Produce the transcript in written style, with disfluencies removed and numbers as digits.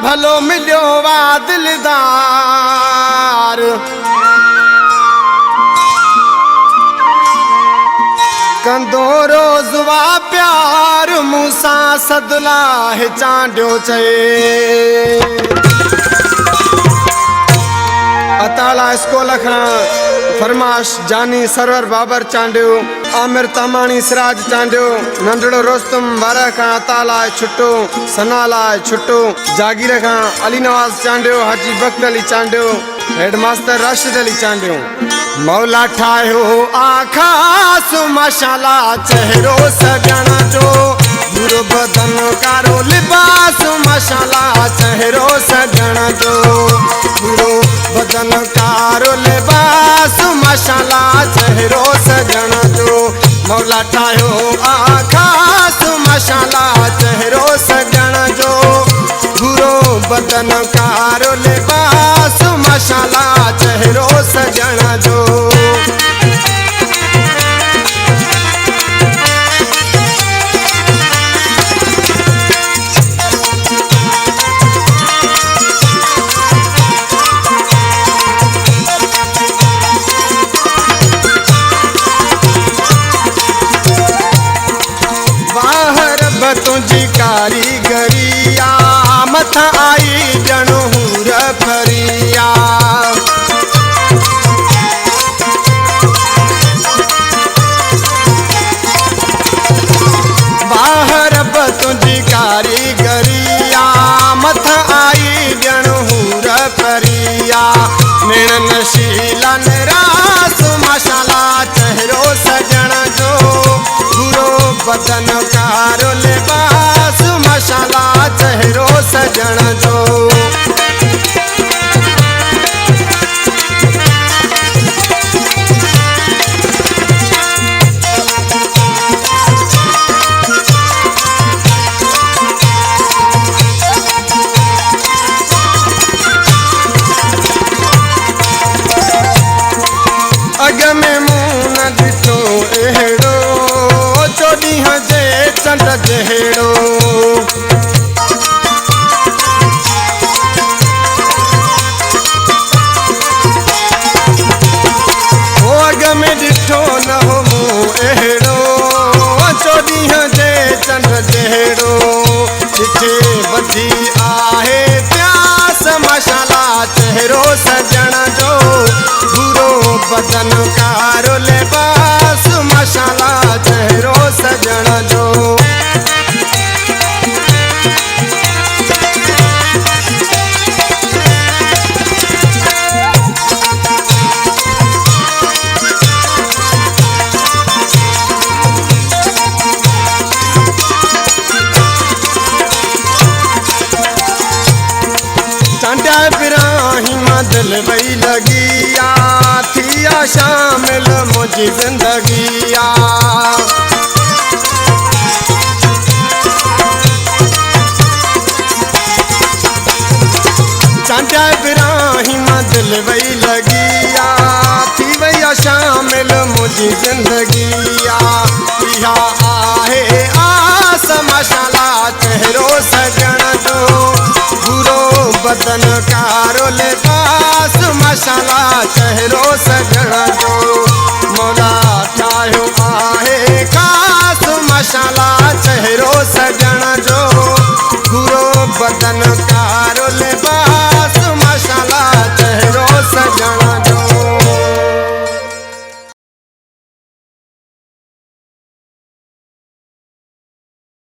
भलो मिलियो वा दिलदार कंदो रोज़ वा प्यार मूसां सदला है चांडियो चए अताला स्कूल खां फरमाश जानी सरवर बाबर चांडियो आमिर तमानी सिराज चांडियो नंढड़ो रोस्तम वारा खां अताला छुट्टो सना लाइ छुट्टो जागीर खां अली नवाज चांडियो हाजी बख्त अली चांडियो हेडमास्टर राशिद अली चांडियो मौला ठाहियो आखास माशाल्लाह चेहरो सजण जो बुरो बदन कारो लिबास माशाल्लाह चेहरो सजण जो बुरो बदन कारो लिबास माशाल्लाह चेहरो सजण जो मौला ठाहियो आखास माशाल्लाह चेहरो सजण जो बुरो बदन कारो लिबास माशाल्लाह चेहरो सजण जो तुझी कारीगरिया मथा आई जणो हूर फरिया बाहर तुझी कारीगरिया मथा आई जणो हूर फरिया निण नशीला निरास माशाल्लाह चेहरो सजण जो बुरो बदन कारो लिबास माशाल्लाह चेहरो सजण जो अग में मुंह न ॾिठो अहिड़ो चोॾींहं जे चंड जहिड़ो अग में ॾिठो न हो मुंह अहिड़ो चोॾींहं जे चंड जहिड़ो ॾिठे बधी आहे प्यास माशाल्लाह चेहरो सजण जो बुरो बदन कारो लिबास माशाल्लाह चेहरो सजण जो चांडिया इब्राहिम दिल वही लगिया थिया शामिल मुझी जिंदगिया चांडिया इब्राहिम दिल वही लगिया थी वही शामिल मुझी जिंदगिया इहा आहे आस माशाल्लाह चेहरो सजण जो बुरो बदन कारो लिबास माशाल्लाह चेहरो सजण